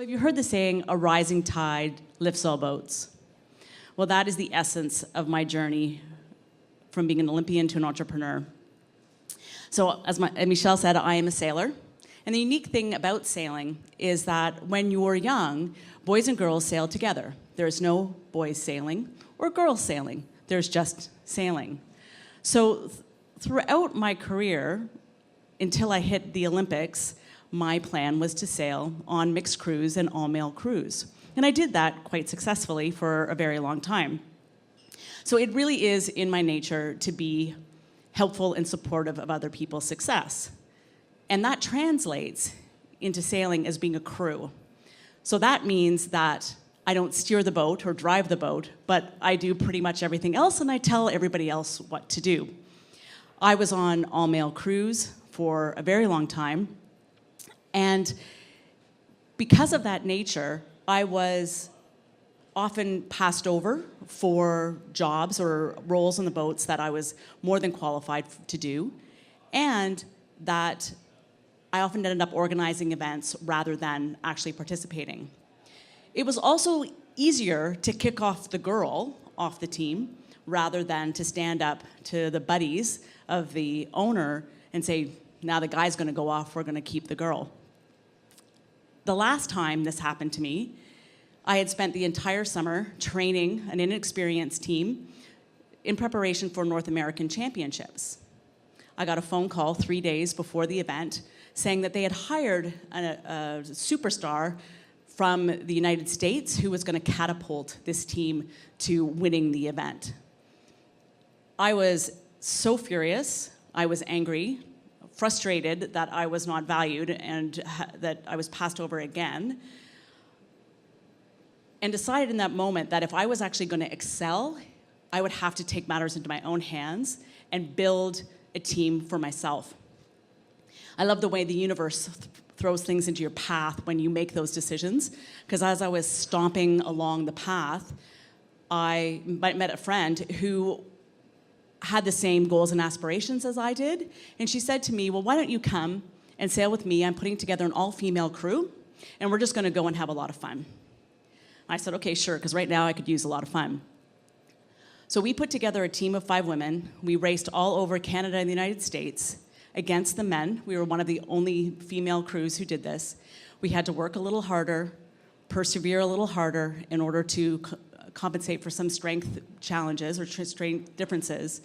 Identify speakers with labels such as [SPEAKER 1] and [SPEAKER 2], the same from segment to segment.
[SPEAKER 1] have you heard the saying, a rising tide lifts all boats? Well, that is the essence of my journey from being an Olympian to an entrepreneur. So as Michelle said, I am a sailor. And the unique thing about sailing is that when you're young, boys and girls sail together. There's no boys sailing or girls sailing. There's just sailing. So throughout my career, until I hit the Olympics, my plan was to sail on mixed crews and all-male crews. And I did that quite successfully for a very long time. So it really is in my nature to be helpful and supportive of other people's success. And that translates into sailing as being a crew. So that means that I don't steer the boat or drive the boat, but I do pretty much everything else, and I tell everybody else what to do. I was on all-male crews for a very long time, and because of that nature, I was often passed over for jobs or roles on the boats that I was more than qualified to do, and that I often ended up organizing events rather than actually participating. It was also easier to kick off the girl off the team rather than to stand up to the buddies of the owner and say, now the guy's gonna go off, we're gonna keep the girl. The last time this happened to me, I had spent the entire summer training an inexperienced team in preparation for North American Championships. I got a phone call 3 days before the event saying that they had hired a superstar from the United States who was going to catapult this team to winning the event. I was so furious, I was angry, frustrated that I was not valued and that I was passed over again, and decided in that moment that if I was actually going to excel, I would have to take matters into my own hands and build a team for myself. I love the way the universe throws things into your path when you make those decisions, because as I was stomping along the path, I met a friend who had the same goals and aspirations as I did, and she said to me, well, why don't you come and sail with me? I'm putting together an all-female crew, and we're just gonna go and have a lot of fun. I said, okay, sure, because right now I could use a lot of fun. So we put together a team of 5 women. We raced all over Canada and the United States against the men. We were one of the only female crews who did this. We had to work a little harder, persevere a little harder in order to compensate for some strength challenges or strength differences,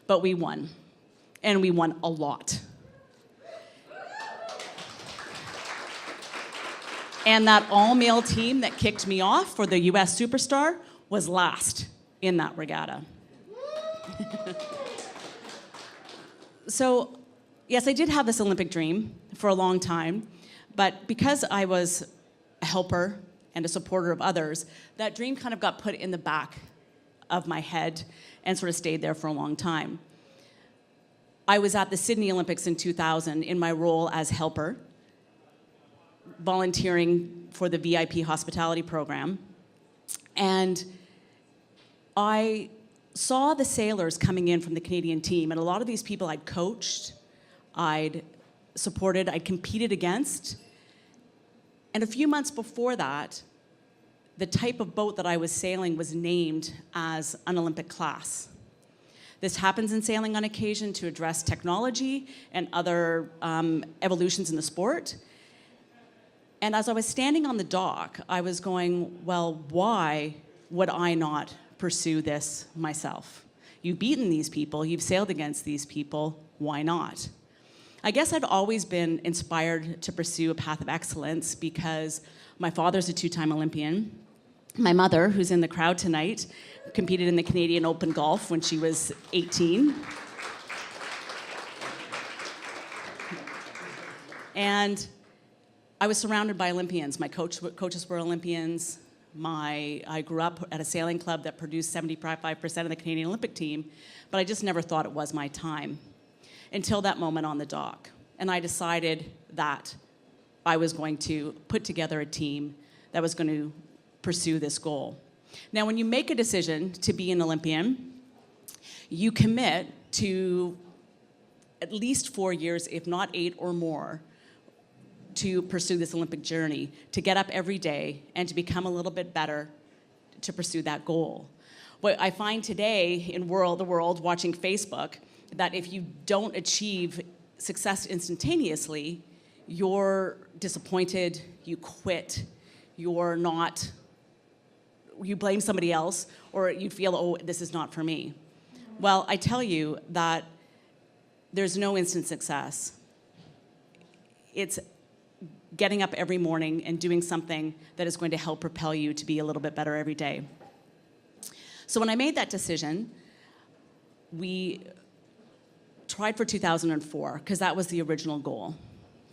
[SPEAKER 1] but we won, and we won a lot. And that all-male team that kicked me off for the US Superstar was last in that regatta. So, yes, I did have this Olympic dream for a long time, but because I was a helper and a supporter of others, that dream kind of got put in the back of my head and sort of stayed there for a long time. I was at the Sydney Olympics in 2000 in my role as helper, volunteering for the VIP hospitality program, and I saw the sailors coming in from the Canadian team, and a lot of these people I'd coached, I'd supported, I'd competed against. And a few months before that, the type of boat that I was sailing was named as an Olympic class. This happens in sailing on occasion to address technology and other evolutions in the sport. And as I was standing on the dock, I was going, well, why would I not pursue this myself? You've beaten these people, you've sailed against these people, why not? I guess I'd always been inspired to pursue a path of excellence because my father's a 2-time Olympian. My mother, who's in the crowd tonight, competed in the Canadian Open Golf when she was 18. And I was surrounded by Olympians. My coaches were Olympians. I grew up at a sailing club that produced 75% of the Canadian Olympic team, but I just never thought it was my time until that moment on the dock. And I decided that I was going to put together a team that was going to pursue this goal. Now, when you make a decision to be an Olympian, you commit to at least 4 years, if not 8 or more, to pursue this Olympic journey, to get up every day and to become a little bit better to pursue that goal. What I find today in the world watching Facebook, that if you don't achieve success instantaneously, you're disappointed, you quit, you blame somebody else, or you feel, oh, this is not for me. Well, I tell you that there's no instant success. It's getting up every morning and doing something that is going to help propel you to be a little bit better every day. So when I made that decision, we tried for 2004, because that was the original goal.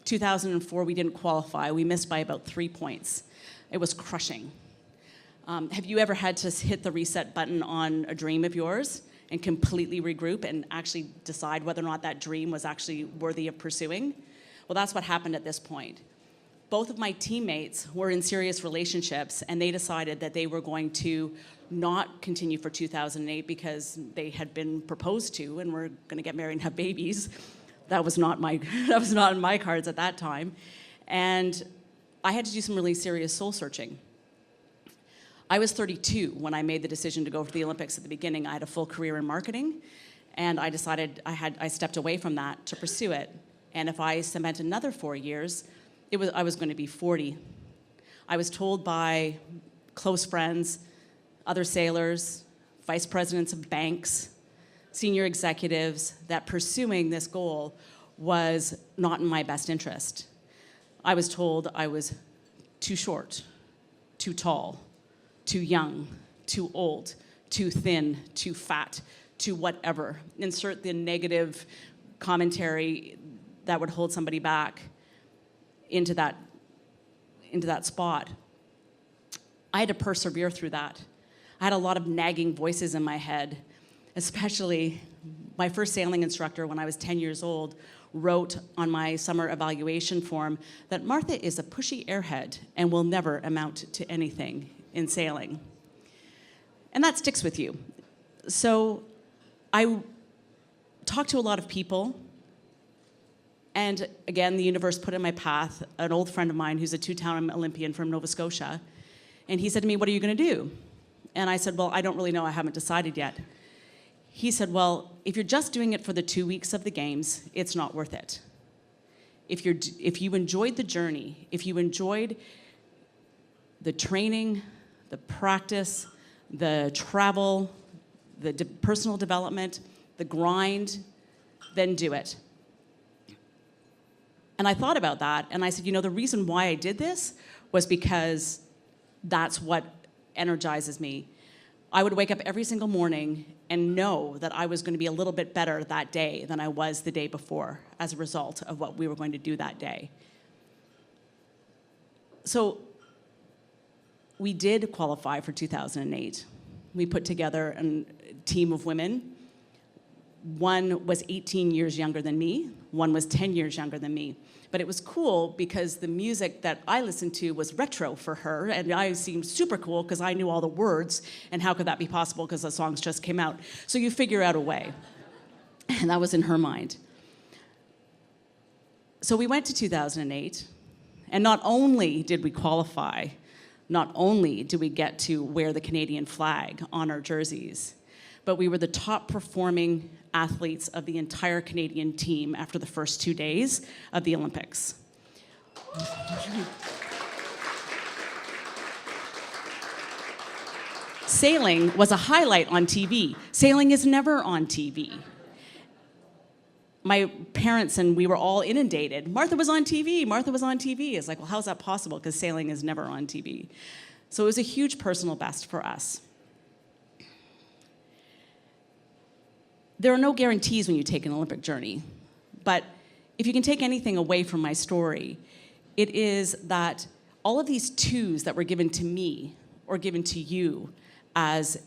[SPEAKER 1] 2004, we didn't qualify. We missed by about 3 points. It was crushing. Have you ever had to hit the reset button on a dream of yours and completely regroup and actually decide whether or not that dream was actually worthy of pursuing? Well, that's what happened at this point. Both of my teammates were in serious relationships, and they decided that they were going to not continue for 2008 because they had been proposed to and were going to get married and have babies. That was not in my cards at that time. And I had to do some really serious soul searching. I was 32 when I made the decision to go for the Olympics at the beginning. I had a full career in marketing, and I decided I stepped away from that to pursue it. And if I spent another 4 years, I was going to be 40. I was told by close friends, other sailors, vice presidents of banks, senior executives, that pursuing this goal was not in my best interest. I was told I was too short, too tall, too young, too old, too thin, too fat, too whatever. Insert the negative commentary that would hold somebody back into that spot. I had to persevere through that. I had a lot of nagging voices in my head, especially my first sailing instructor when I was 10 years old wrote on my summer evaluation form that Martha is a pushy airhead and will never amount to anything in sailing. And that sticks with you. So I talked to a lot of people, and again, the universe put in my path an old friend of mine who's a 2-time Olympian from Nova Scotia. And he said to me, "What are you going to do?" And I said, "Well, I don't really know. I haven't decided yet." He said, "Well, if you're just doing it for the 2 weeks of the games, it's not worth it. If you enjoyed the journey, if you enjoyed the training, the practice, the travel, the personal development, the grind, then do it." And I thought about that, and I said, the reason why I did this was because that's what energizes me. I would wake up every single morning and know that I was going to be a little bit better that day than I was the day before as a result of what we were going to do that day. So we did qualify for 2008. We put together a team of women. One was 18 years younger than me. One was 10 years younger than me. But it was cool because the music that I listened to was retro for her, and I seemed super cool because I knew all the words, and how could that be possible because the songs just came out? So you figure out a way. And that was in her mind. So we went to 2008, and not only did we qualify, not only did we get to wear the Canadian flag on our jerseys, but we were the top performing athletes of the entire Canadian team after the first 2 days of the Olympics. Sailing was a highlight on TV. Sailing is never on TV. My parents and we were all inundated. Martha was on TV, Martha was on TV. It's like, well, how's that possible? Because sailing is never on TV. So it was a huge personal best for us. There are no guarantees when you take an Olympic journey, but if you can take anything away from my story, it is that all of these twos that were given to me or given to you as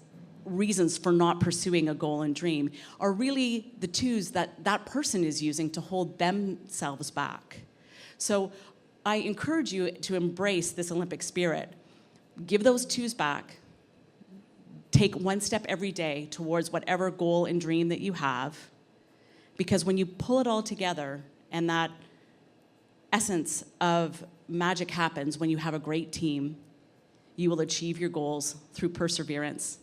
[SPEAKER 1] reasons for not pursuing a goal and dream are really the twos that that person is using to hold themselves back. So I encourage you to embrace this Olympic spirit. Give those twos back. Take one step every day towards whatever goal and dream that you have, because when you pull it all together and that essence of magic happens when you have a great team. You will achieve your goals through perseverance.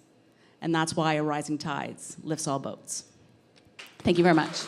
[SPEAKER 1] And that's why a rising tide lifts all boats. Thank you very much.